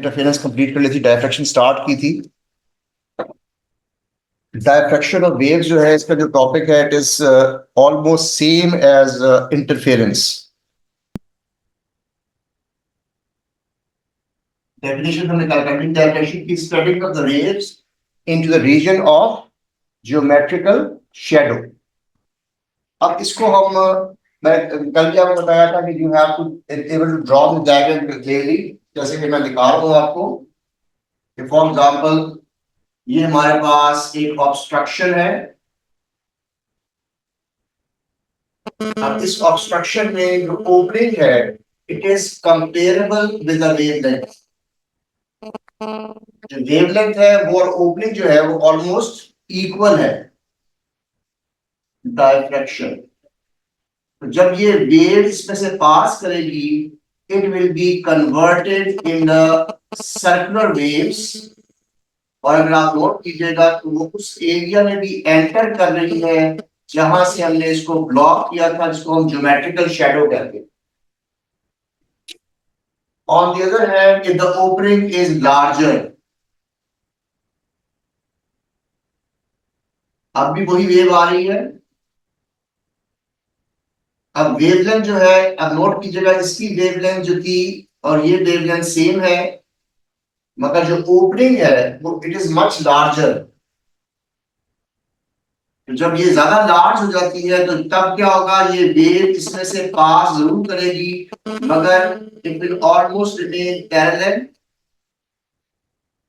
Interference complete कर ली थी, diffraction start की थी। डायफ्रैक्शन ऑफ वेव्स जो है इसका जो टॉपिक है it is almost same as interference. Definition हमने कल कर ली, डायफ्रैक्शन की spreading of the waves into the region of geometrical shadow. अब इसको हम मैं कल भी आपको बताया था कि you have to able to draw the diagram clearly, जैसे कि मैं दिखा रहा हूं आपको। फॉर एग्जांपल ये हमारे पास एक ऑब्स्ट्रक्शन है। अब इस ऑब्स्ट्रक्शन में जो ओपनिंग है it is comparable with the wavelength. जो वेवलेंथ है वो और ओपनिंग जो है वो ऑलमोस्ट इक्वल है। डायफ्रैक्शन, तो जब ये वेव इसमें से पास करेगी it will be converted in the circular waves. और अगर आप नोट कीजिएगा तो वो उस एरिया में भी एंटर कर रही है जहां से हमने इसको ब्लॉक किया था, जिसको हम ज्योमेट्रिकल शैडो कहते हैं। On the other hand, if the opening is larger, अब भी वही वेव आ रही है। अब वेवलेंथ जो है, अब नोट कीजिएगा इसकी वेवलेंथ जो थी और ये वेवलेंथ सेम है, मगर जो ओपनिंग है वो इट इज मच लार्जर। तो जब ये ज्यादा लार्ज हो जाती है तो तब क्या होगा, ये वेव इसमें से पास जरूर करेगी मगर it will almost remain parallel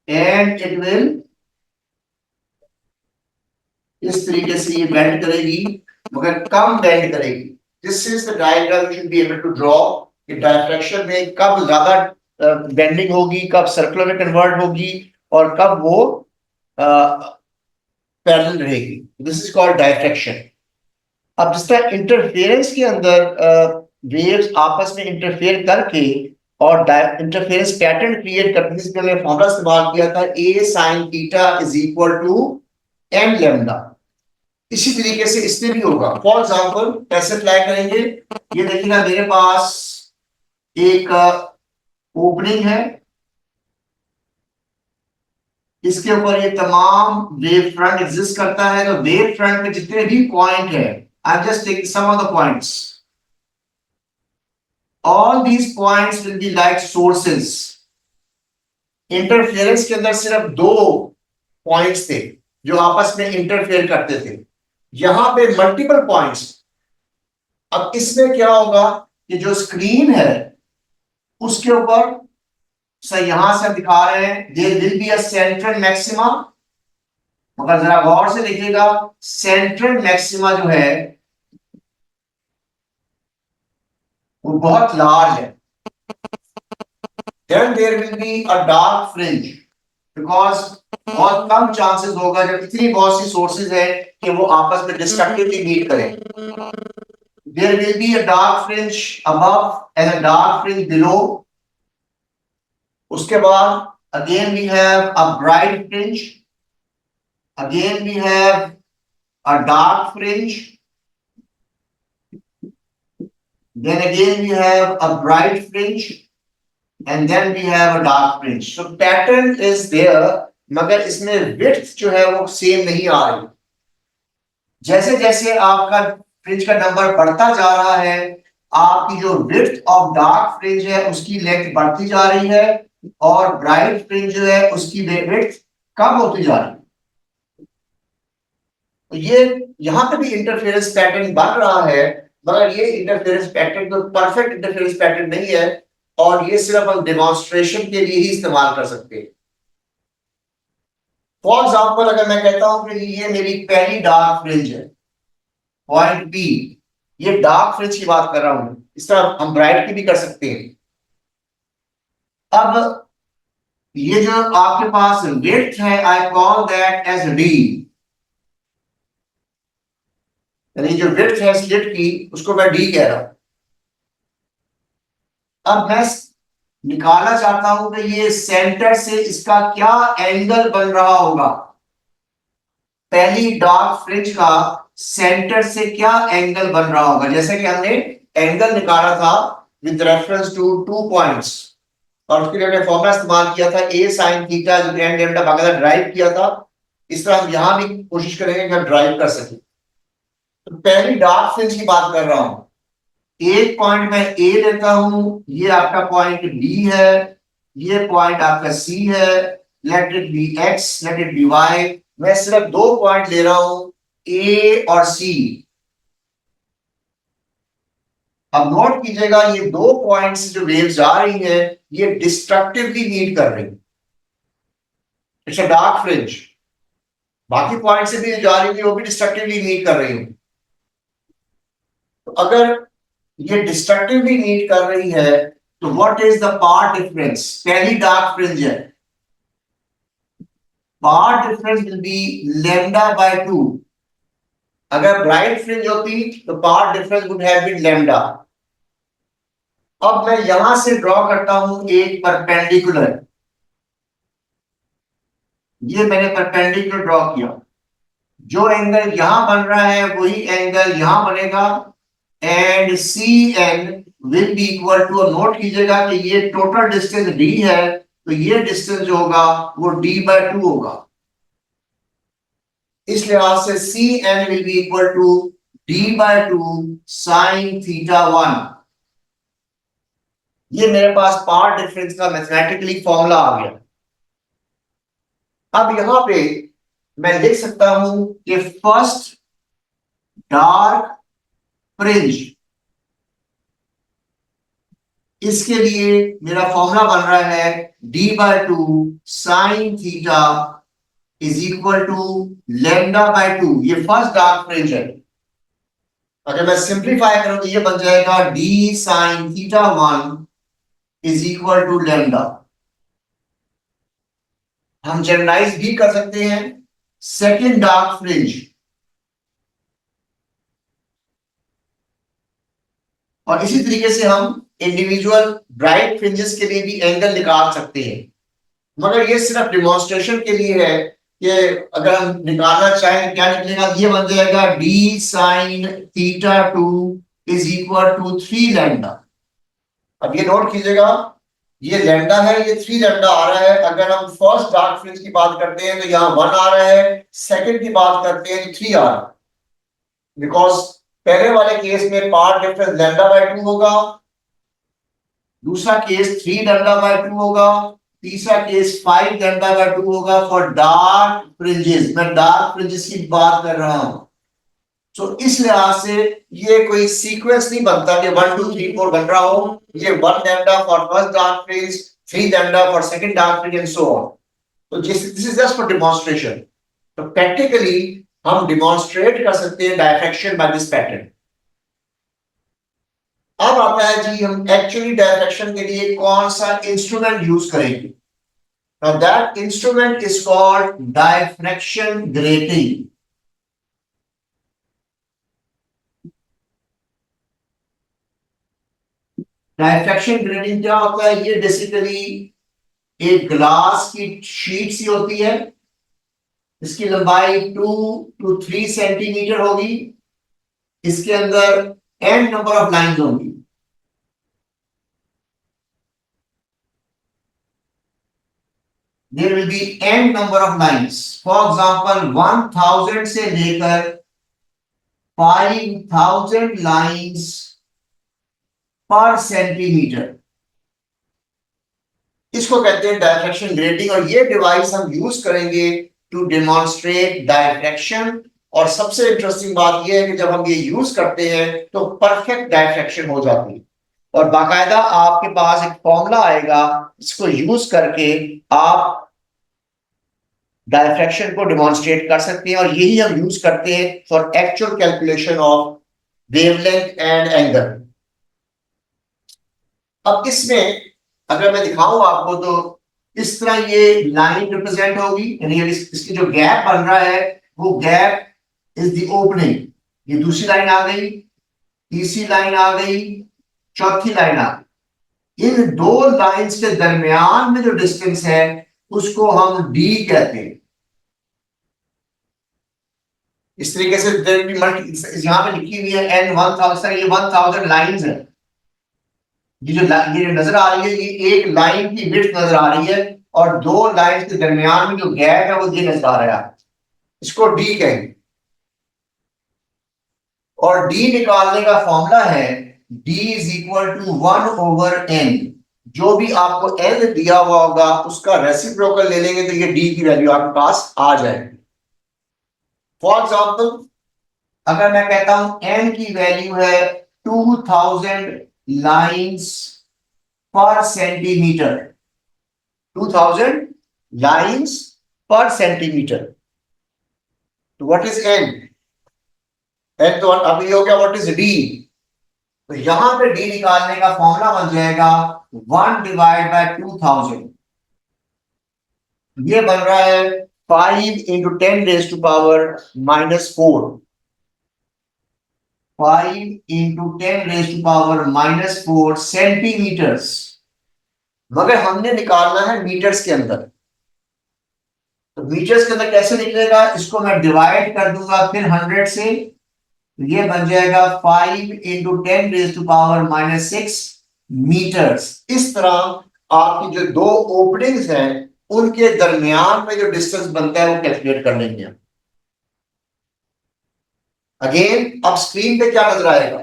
and it will इस तरीके से ये बेंड करेगी मगर कम बेंड करेगी। This is the diagram you should be able to draw कि डायफ्रैक्शन में कब ज्यादा बेंडिंग होगी, कब सर्कुलर में कन्वर्ट होगी और कब वो पैरेलल रहेगी। This is called diffraction. अब जिस तरह इंटरफेरेंस के अंदर वेव्स आपस में इंटरफेयर करके और इंटरफेरेंस पैटर्न क्रिएट करने के लिए फॉर्मूला इस्तेमाल किया था a sin theta is equal to m lambda. इसी तरीके से इसमें भी होगा। फॉर एग्जांपल कैसे अप्लाई करेंगे, ये देखिएगा मेरे पास एक ओपनिंग है, इसके ऊपर ये तमाम वेव फ्रंट एग्जिस्ट करता है। तो वेव फ्रंट में जितने भी पॉइंट है, I just take some of the points, all these points will be like sources। इंटरफेरेंस के अंदर सिर्फ दो पॉइंट्स थे जो आपस में इंटरफेयर करते थे, यहां पे मल्टीपल पॉइंट्स। अब इसमें क्या होगा कि जो स्क्रीन है उसके ऊपर यहां से दिखा रहे हैं there will be a central maxima, मगर जरा गौर से देखिएगा सेंट्रल मैक्सिमा जो है वो बहुत लार्ज है। Then there will be a dark fringe because बहुत कम चांसेस होगा जब इतनी बहुत सी सोर्सेज है कि वो आपस में डिस्ट्रक्टिवली मीट करें। There will be a dark fringe above and a dark fringe below। उसके बाद again we have a bright fringe, again we have a dark fringe, then again we have a bright fringe and then we have a dark fringe। So pattern is there मगर इसमें width जो है वो same नहीं आ रही। जैसे जैसे आपका फ्रिंज का नंबर बढ़ता जा रहा है आपकी जो विड्थ ऑफ डार्क फ्रिंज है उसकी लेंथ बढ़ती जा रही है और ब्राइट फ्रिंज जो है उसकी विड्थ कम होती जा रही है। तो ये यहाँ पे भी इंटरफेरेंस पैटर्न बन रहा है मगर ये इंटरफेरेंस पैटर्न तो परफेक्ट इंटरफेरेंस पैटर्न नहीं है और ये सिर्फ हम डेमोन्स्ट्रेशन के लिए ही इस्तेमाल कर सकते हैं। फॉर एग्जाम्पल अगर मैं कहता हूं कि ये मेरी पहली डार्क फ्रिंज है पॉइंट बी, ये डार्क फ्रिंज की बात कर रहा हूं, इस तरह हम ब्राइट की भी कर सकते हैं। अब ये जो आपके पास विड्थ है I call that as D, यानी जो विड्थ है स्लिट की उसको मैं डी कह रहा हूं। अब मैं निकालना चाहता हूं कि ये सेंटर से इसका क्या एंगल बन रहा होगा। पहली डार्क फ्रिंज का सेंटर से क्या एंगल बन रहा होगा, जैसे कि हमने एंगल निकाला था विद रेफरेंस टू 2 पॉइंट्स और उसके लिए हमने फॉर्मूला इस्तेमाल किया था ए साइन थीटा एंड डेल्टा बाकायदा ड्राइव किया था। इस तरह हम यहां भी कोशिश करेंगे कि हम ड्राइव कर सकें। तो पहली डार्क फ्रिंज की बात कर रहा हूं। एक पॉइंट मैं ए लेता हूं, ये आपका पॉइंट बी है, ये पॉइंट आपका सी है, let it be X, let it be Y. मैं सिर्फ दो पॉइंट ले रहा हूं, ए और सी। अब नोट कीजिएगा ये दो पॉइंट्स जो वेव्स जा रही है ये डिस्ट्रक्टिवली मीट कर रही है। It's a dark fringe. बाकी पॉइंट से भी जा रही थी वो भी डिस्ट्रक्टिवली मीट कर रही हूं। तो अगर ये डिस्ट्रक्टिवली मीट कर रही है तो what is the path difference? पहली डार्क फ्रिंज है, path difference will be lambda by 2। अगर ब्राइट फ्रिंज होती तो path difference would have been lambda. अब मैं यहां से ड्रॉ करता हूं एक परपेंडिकुलर। ये मैंने परपेंडिकुलर ड्रॉ किया। जो एंगल यहां बन रहा है वही एंगल यहां बनेगा and C N will be equal to, note कीजिएगा कि ये टोटल डिस्टेंस डी है तो ये डिस्टेंस जो होगा वो डी बाय 2 होगा। इस लिहाज से C N will be equal to D by 2 sine theta 1। ये मेरे पास पार्ट डिफरेंस का मैथमेटिकली फॉर्मूला आ गया। अब यहां पे मैं लिख सकता हूं कि फर्स्ट डार्क फ्रिंज, इसके लिए मेरा फॉर्मूला बन रहा है D by 2 sine theta is equal to lambda by 2। ये फर्स्ट डार्क फ्रिंज है। अगर मैं सिंप्लीफाई करूं तो ये बन जाएगा D sine theta 1 is equal to lambda. हम जनरलाइज भी कर सकते हैं। सेकेंड डार्क फ्रिंज, और इसी तरीके से हम इंडिविजुअल ब्राइट फ्रिंजेस के लिए भी एंगल निकाल सकते हैं। मगर ये सिर्फ डिमॉन्स्ट्रेशन के लिए है कि अगर हम निकालना चाहें क्या निकलेगा, ये बन जाएगा D sine theta 2 is equal to 3 lambda. अब ये नोट कीजिएगा ये लैम्डा है, ये 3 लैम्डा आ रहा है। अगर हम फर्स्ट डार्क फ्रिंज की बात करते हैं तो यहाँ 1 आ रहा है, सेकंड की बात करते हैं तो 3 आ रहा है। बिकॉज पहले वाले केस में पार्ट डिफरेंस लैम्डा बाय 2 होगा, दूसरा केस 3 लैम्डा बाय 2 होगा, तीसरा केस 5 लैम्डा बाय 2 होगा फॉर डार्क फ्रिंजेस। मैं डार्क फ्रिंजेस की बात कर रहा हूं। तो इस लिहाज से ये कोई सीक्वेंस नहीं बनता कि 1 2 3 4 बन रहा हो। ये 1 lambda for first dark fringe, 3 lambda for second dark fringe and so on. तो this is just for demonstration. तो प्रैक्टिकली हम डेमोंस्ट्रेट कर सकते हैं डायफ्रैक्शन बाय दिस पैटर्न। अब आता है जी हम एक्चुअली डायफ्रैक्शन के लिए कौन सा इंस्ट्रूमेंट यूज करेंगे। Now that instrument is called diffraction grating. Diffraction grating क्या होता है? ये बेसिकली एक ग्लास की शीट सी होती है, इसकी लंबाई 2 to 3 सेंटीमीटर होगी, इसके अंदर n नंबर ऑफ लाइंस होंगी। There will be n number of lines. For example, 1000 से लेकर 5000 लाइंस पर सेंटीमीटर, इसको कहते हैं डायफ्रैक्शन ग्रेटिंग। और ये डिवाइस हम यूज करेंगे टू डेमोन्स्ट्रेट डायफ्रैक्शन। और सबसे इंटरेस्टिंग बात यह है कि जब हम ये यूज करते हैं तो परफेक्ट डायफ्रैक्शन हो जाती है। और बाकायदा आपके पास एक फॉर्मूला आएगा, इसको यूज करके आप डायफ्रैक्शन को डेमोन्स्ट्रेट कर सकते हैं। और यही हम यूज करते हैं for actual calculation of wavelength and angle. अब इसमें अगर मैं दिखाऊं आपको तो इस तरह ये लाइन रिप्रेजेंट होगी, यानी इसकी जो गैप बन रहा है वो गैप इज द ओपनिंग। ये दूसरी लाइन आ गई, तीसरी लाइन आ गई, चौथी लाइन आ गई। इन दो लाइंस के दरमियान में जो डिस्टेंस है उसको हम डी कहते हैं। इस तरीके से यहां पे लिखी हुई है n 1000, ये 1000 लाइंस है। ये जो नजर आ रही है, ये एक लाइन की विड्थ नजर आ रही है और दो लाइन के दरमियान में जो गैप है वो ये नजर आ रहा है, इसको डी कहेंगे। और डी निकालने का फॉर्मूला है D is equal to 1/n। जो भी आपको एन दिया हुआ होगा उसका रेसिप्रोकल ले लेंगे तो ये डी की वैल्यू आपके पास आ जाएगी। फॉर एग्जाम्पल, अगर मैं कहता हूं एन की वैल्यू है 2000 लाइंस पर सेंटीमीटर, 2000 लाइंस पर सेंटीमीटर, तो व्हाट इज एन? एन तो अभी हो गया, व्हाट इज डी? तो यहां पे डी निकालने का फॉर्मूला बन जाएगा 1/2000। ये बन रहा है 5 × 10⁻⁻⁴। 5 × 10⁻⁻⁴ सेंटीमीटर्स। मगर हमने निकालना है मीटर्स के अंदर। तो मीटर्स के अंदर कैसे निकलेगा? इसको मैं डिवाइड कर दूंगा फिर 100 से, ये बन जाएगा 5 × 10⁻⁻⁶ मीटर्स। इस तरह आपकी जो दो ओपनिंग्स हैं उनके दरमियान में जो डिस्टेंस बनता है वो कैलकुलेट कर लेंगे। अगेन अब स्क्रीन पे क्या नजर आएगा?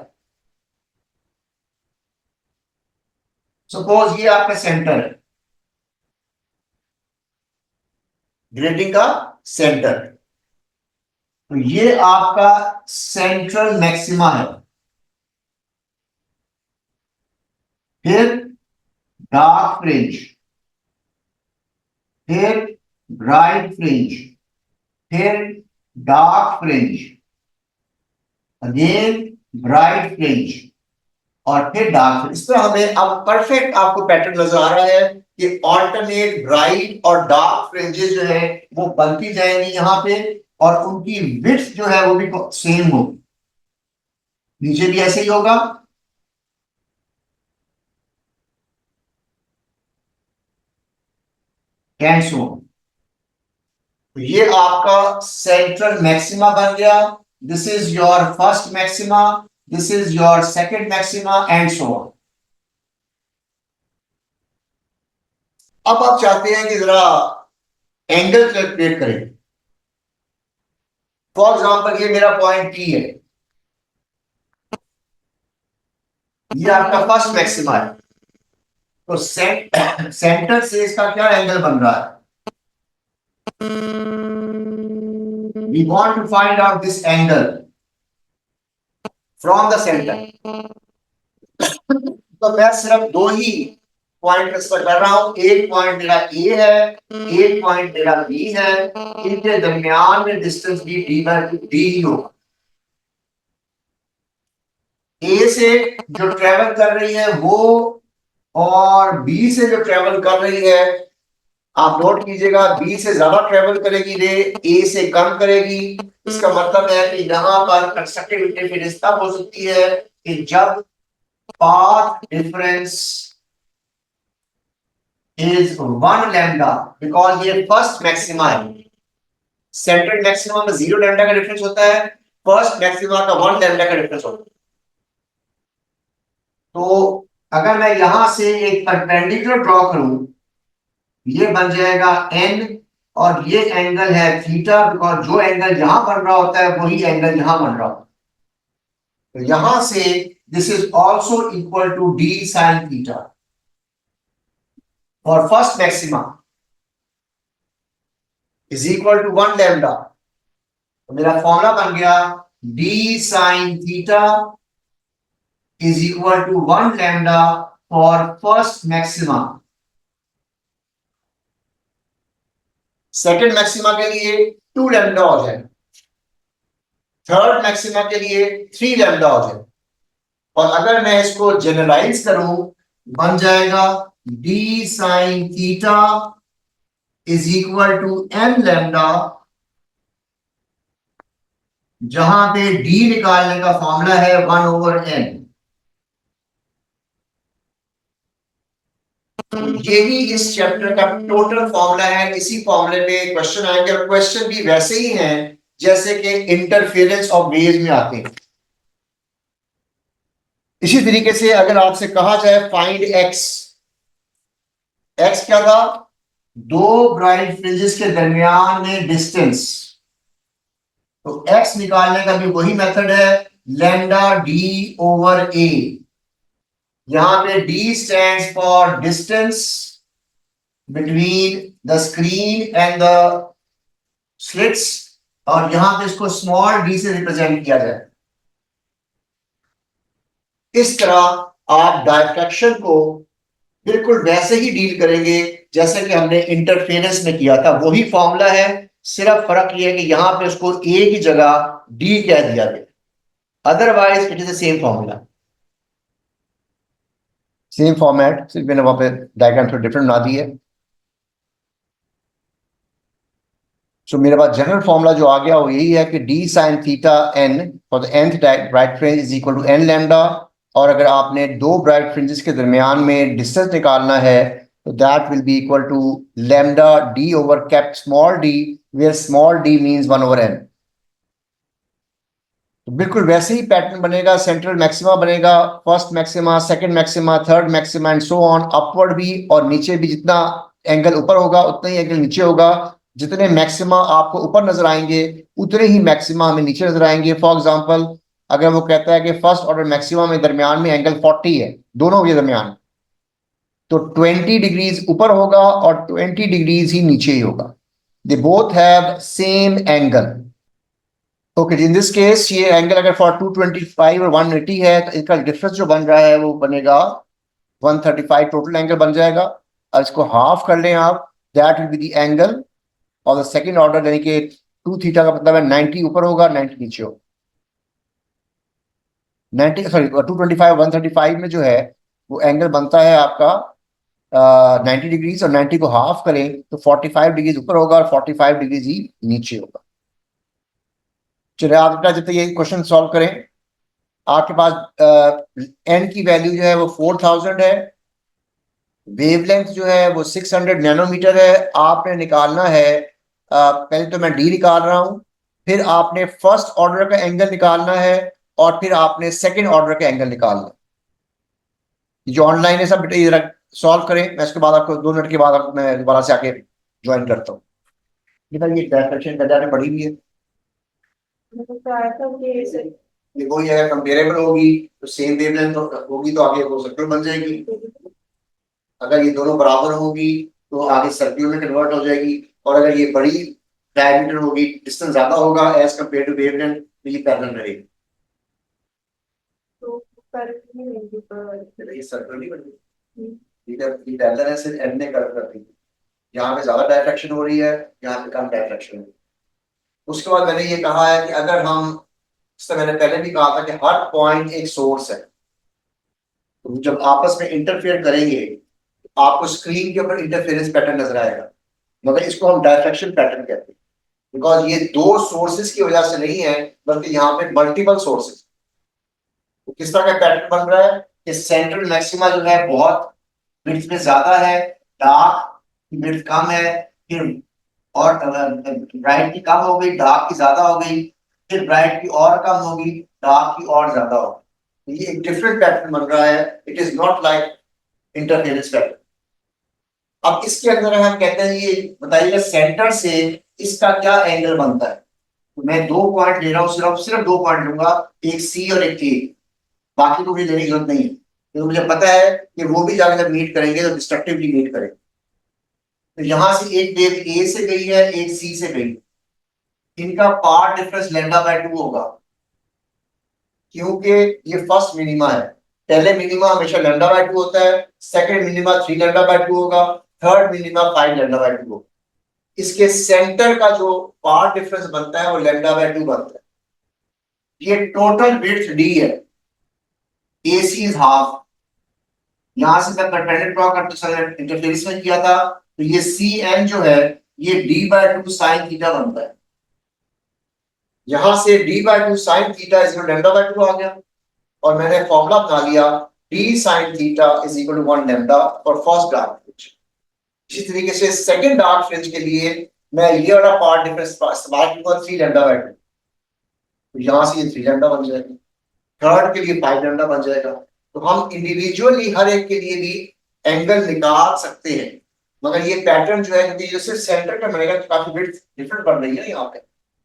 सपोज ये आपका सेंटर है, ग्रेटिंग का सेंटर, तो ये आपका सेंट्रल मैक्सिमा है। फिर डार्क फ्रिंज, फिर ब्राइट फ्रिंज, फिर dark fringe, again bright fringe और फिर डार्क फ्रिंज। इस तरह हमें अब परफेक्ट आपको पैटर्न नजर आ रहा है कि ऑल्टरनेट ब्राइट और डार्क फ्रिंजेस जो है वो बनती जाएंगी यहां पे, और उनकी विड्थ जो है वो भी सेम होगी। नीचे भी ऐसे ही होगा। एंड सो तो ये आपका सेंट्रल मैक्सिमा बन गया। This is your first maxima, this is your second maxima and so on. अब आप चाहते हैं कि जरा एंगल कैलकुलेट करें। फॉर एग्जांपल ये मेरा पॉइंट P है, ये आपका फर्स्ट मैक्सिमा है, तो सेंटर से इसका क्या एंगल बन रहा है? We want to find out this angle from the center. तो मैं सिर्फ दो ही पॉइंट कंसीडर कर रहा हूं। एक पॉइंट मेरा ए है, एक पॉइंट मेरा बी है। इनके दरमियान में डिस्टेंस भी डी ही होगा। ए से जो ट्रेवल कर रही है वो और बी से जो ट्रेवल कर रही है, आप नोट कीजिएगा, बी से ज्यादा ट्रेवल करेगी रे, ए से कम करेगी। इसका मतलब है कि यहां पर कंस्ट्रक्टिव इंटरफेरेंस तब हो सकती है कि जब path difference is 1 lambda, because ये फर्स्ट मैक्सिमा है। सेंट्रल मैक्सिमा में 0 लैम्डा का डिफरेंस होता है, फर्स्ट मैक्सिमा का 1 लैम्डा का डिफरेंस होता है। तो अगर मैं यहां से एक परपेंडिकुलर ड्रॉ करूं, ये बन जाएगा n और ये एंगल है थीटा, बिकॉज जो एंगल यहां बन रहा होता है वही एंगल यहां बन रहा होता है। तो यहां से this is also equal to d sin theta और first maxima is equal to 1 lambda. तो मेरा फॉर्मूला बन गया d sin theta is equal to 1 lambda for first maxima. Second maxima के लिए 2 लैम्डा हो जाए, थर्ड मैक्सिमा के लिए 3 लैम्डा हो जाए। और अगर मैं इसको जनरलाइज करूं, बन जाएगा d sin theta is equal to m lambda, जहां पे d निकालने का फॉर्मूला है 1/n। तो यही इस चैप्टर का टोटल फॉर्मूला है। इसी फॉर्मूले पे क्वेश्चन आएंगे और क्वेश्चन भी वैसे ही हैं जैसे कि इंटरफेरेंस ऑफ वेव्स में आते हैं। इसी तरीके से अगर आपसे कहा जाए फाइंड एक्स, एक्स क्या था, दो ब्राइट फ्रिंजेस के दरमियान में डिस्टेंस, तो एक्स निकालने का भी वही मेथड है, लैम्डा डी ओवर ए। यहां पे D stands for distance between the screen and the slits, और यहां पे इसको स्मॉल डी से रिप्रेजेंट किया जाए। इस तरह आप डायफ्रैक्शन को बिल्कुल वैसे ही डील करेंगे जैसे कि हमने इंटरफेरेंस में किया था, वही फॉर्मूला है, सिर्फ फर्क ये है कि यहां पे उसको ए की जगह डी कह दिया गया, otherwise it is the same formula, same format, सिर्फ मैंने वहां पे डायग्राम थोड़ा डिफरेंट बना दी है। सो मेरे पास जनरल फॉर्मूला जो आ गया वो यही है कि D sine theta N for the nth bright fringe is equal to N lambda, और अगर आपने दो ब्राइट फ्रिंजेस के दरमियान में डिस्टेंस निकालना है तो that will be equal to lambda D over cap small D, where small D means 1 over n। तो बिल्कुल वैसे ही पैटर्न बनेगा, सेंट्रल मैक्सिमा बनेगा, first maxima, second maxima, third maxima and so on, upward भी और नीचे भी, जितना एंगल ऊपर होगा उतना ही एंगल नीचे होगा, जितने मैक्सिमा आपको ऊपर नजर आएंगे उतने ही मैक्सिमा हमें नीचे नजर आएंगे। फॉर एग्जांपल अगर वो कहता है कि फर्स्ट ऑर्डर मैक्सिमा में दरमियान में एंगल 40 है, दोनों के दरमियान, तो 20 डिग्रीज ऊपर होगा और 20 डिग्रीज ही नीचे ही होगा, they both have same angle. Okay, in this case ये एंगल अगर फॉर 225 और 180 है तो इनका डिफरेंस जो बन रहा है वो बनेगा 135 टोटल एंगल बन जाएगा, और इसको हाफ कर लें आप, that will be the angle और द सेकंड ऑर्डर, यानी कि 2 थीटा का मतलब है 90 ऊपर होगा 90 नीचे होगा। 90 सॉरी 225 135 में जो है वो एंगल बनता है आपका 90 डिग्रीज, और 90 को हाफ करें तो 45 डिग्रीज ऊपर होगा और 45 डिग्रीज ही नीचे होगा। चलिए आप अपना जब तक ये क्वेश्चन सॉल्व करें, आपके पास एन की वैल्यू जो है वो 4000 है, वेवलेंथ जो है वो 600 नैनोमीटर है। आपने निकालना है पहले तो मैं डी निकाल रहा हूं, फिर आपने फर्स्ट ऑर्डर का एंगल निकालना है, और फिर आपने सेकंड ऑर्डर का एंगल निकालना है। जो ऑनलाइन है सब बेटा ये सॉल्व करें, मैं इसके बाद आपको 2 मिनट के बाद मैं दोबारा से आके ज्वाइन करता हूँ। ये डायरेक्शन का पड़ी हुई है, ये वही अगर कंपेरेबल होगी तो सेम वेवलेंथ होगी तो आगे वो सर्कल बन जाएगी, अगर ये दोनों बराबर होगी तो आगे सर्कल में कन्वर्ट हो जाएगी, और अगर ये बड़ी डायमीटर होगी, डिस्टेंस ज्यादा होगा एज कंपेयर टू वेवलेंथ, तो ये पैरेलल रहेगी। ये सर्कल नहीं बनेगी, ये पैरेलल है, सिर्फ एन ने कर्व कर दी, यहाँ पे ज्यादा डायरेक्शन हो रही है, यहाँ पे कम डायरेक्शन हो रही है। उसके बाद मैंने ये कहा है कि अगर हम, इससे मैंने पहले भी कहा था कि हर पॉइंट एक सोर्स है, तो जब आपस में इंटरफेयर करेंगे आपको स्क्रीन के ऊपर इंटरफेरेंस पैटर्न नजर आएगा, मगर इसको हम डायफ्रैक्शन पैटर्न कहते हैं, बिकॉज ये दो सोर्सेस की वजह से नहीं है बल्कि यहाँ पे मल्टीपल सोर्सेस। तो किस तरह का पैटर्न बन रहा है कि सेंट्रल मैक्सिमा जो है बहुत विड्थ में ज्यादा है, डार्क की विड्थ कम है, फिर और ब्राइट की कम हो गई, डार्क की ज्यादा हो गई, फिर ब्राइट की और कम होगी, डार्क की और ज्यादा होगी। तो ये एक डिफरेंट पैटर्न बन रहा है, it is not like interference pattern. अब इसके अंदर हम कहते हैं ये बताइएगा सेंटर से इसका क्या एंगल बनता है, तो मैं 2 पॉइंट ले रहा हूँ, सिर्फ सिर्फ 2 पॉइंट लूंगा, एक सी और एक ए, बाकी तो मुझे लेने की जरूरत नहीं है, क्योंकि मुझे पता है कि वो भी जाकर जब मीट करेंगे तो डिस्ट्रक्टिवली मीट करेंगे। तो यहां से एक वेव ए से गई है, एक सी से गई, इनका पार्ट डिफरेंस λ/2 होगा, क्योंकि ये फर्स्ट मिनिमा है। पहले मिनिमा हमेशा λ/2 होता है, सेकंड मिनिमा 3 λ/2 होगा, थर्ड मिनिमा 5 λ/2 होगा। इसके सेंटर का जो पार्ट डिफरेंस बनता है वो λ/2 बनता है। ये टोटल विड्थ डी है, AC इज हाफ। यहां से मैं परपेंडिकुलर ड्रॉ करते समय इंटरफेरेंस में किया था, तो ये CN जो है ये d/2 sin थीटा बनता है। यहां से d/2 sin theta is equal to λ/2 आ गया, और मैंने फॉर्मूला बना लिया d sin theta is equal to 1 lambda for first dark fringe. इसी तरीके से सेकंड डार्क फ्रिंज के लिए मैं ये वाला पार्ट डिफरेंस इस्तेमाल करूंगा 3 λ/2, तो यहां से ये 3 लैम्डा बन जाएगा, थर्ड के लिए 5 लैम्डा बन जाएगा, तो हम इंडिविजुअली हर एक के लिए भी एंगल निकाल सकते हैं, मगर ये पैटर्न जो है क्योंकि जैसे सेंटर का बनेगा तो काफी विड्थ डिफरेंट पड़ रही है यहाँ पे,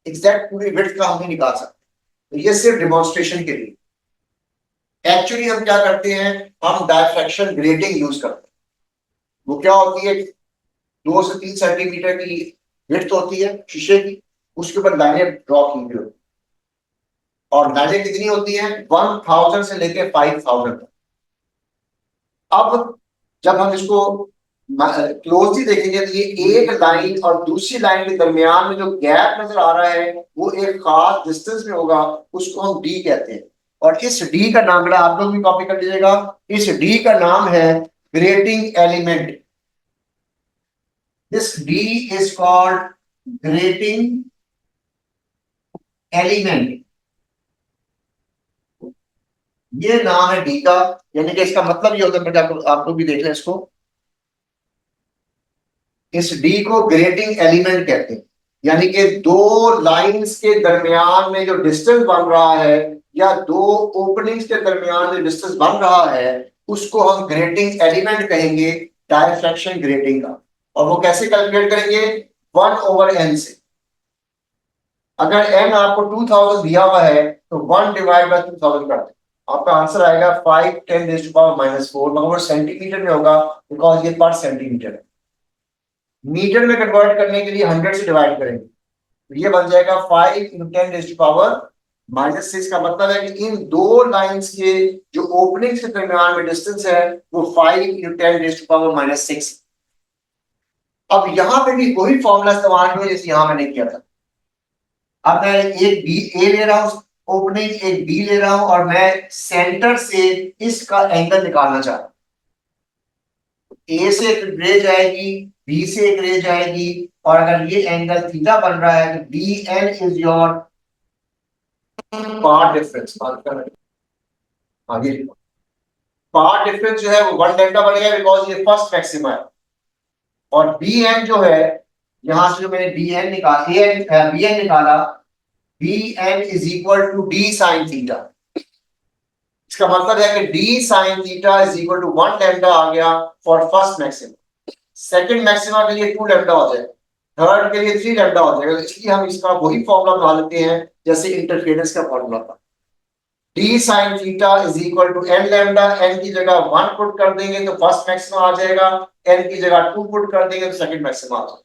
एग्जैक्ट पूरी विड्थ का हम नहीं निकाल सकते, तो ये सिर्फ डिमॉन्स्ट्रेशन के लिए। एक्चुअली हम क्या करते हैं, हम डायफ्रैक्शन ग्रेटिंग यूज करते हैं। वो क्या होती है, 2 से 3 सेंटीमीटर की विड्थ होती है शीशे की, उसके ऊपर लाइनें ड्रॉ की हुई होती है, और लाइनें कितनी होती हैं, 1000 से लेके 5000 तक। अब जब हम इसको क्लोजली देखेंगे तो ये एक लाइन और दूसरी लाइन के दरमियान में जो गैप नजर आ रहा है वो एक खास डिस्टेंस में होगा, उसको हम डी कहते हैं। और इस डी का नाम, बड़ा आप लोग भी कॉपी कर लीजिएगा, इस डी का नाम है grating element. This D is called grating element, ये नाम है डी का। यानी कि इसका मतलब ये होता है, आप लोग भी देख लें इसको, इस डी को ग्रेटिंग एलिमेंट कहते हैं। यानी कि दो लाइंस के दरमियान में जो डिस्टेंस बन रहा है या दो ओपनिंग्स के दरमियान में डिस्टेंस बन रहा है उसको हम ग्रेटिंग एलिमेंट कहेंगे, डायफ्रैक्शन ग्रेटिंग का। और वो कैसे कैलकुलेट करेंगे, 1/n से। अगर n आपको 2000 दिया हुआ है तो 1/2000 कर दे, आपका आंसर आएगा 5×10⁻⁻4, मगर वो सेंटीमीटर में होगा बिकॉज ये पर सेंटीमीटर है। मीटर में कन्वर्ट करने के लिए 100 से डिवाइड करेंगे, तो ये बन जाएगा 5×10⁻⁻6 का मतलब है कि इन दो लाइंस के जो ओपनिंग्स के दरमियान में डिस्टेंस है वो 5×10⁻⁻6। अब यहां पे भी वही फॉर्मूला इस्तेमाल हुआ जैसे यहां मैंने किया था। अब मैं एक बी ए ले रहा हूं ओपनिंग, एक बी ले रहा हूं और मैं सेंटर से इसका एंगल निकालना चाह रहा हूं। ए से एक रे जाएगी, बी से एक रे जाएगी, और अगर ये एंगल थीटा बन रहा है तो B N is your path difference. आगे पार्ट डिफरेंस जो है वो 1 लैम्डा बनेगा बिकॉज ये फर्स्ट मैक्सिमा है। और बी एन जो है, यहां से जो मैंने बी एन निकाला, बी एन निकाला, B N is equal to D sine theta. इसका मतलब है कि D sine theta is equal to 1 lambda आ गया for first maxima. Second maxima के लिए 2 लैम्डा हो जाएगा, थर्ड के लिए 3 लैम्डा हो जाएगा। इसलिए हम इसका वही फॉर्मूला बना लेते हैं जैसे इंटरफेरेंस का फॉर्मूला था, D sine theta is equal to N lambda. N की जगह 1 पुट कर देंगे तो फर्स्ट मैक्सिमा आ जाएगा, एन की जगह 2 पुट कर देंगे तो सेकंड मैक्सिमा आ जाएगा।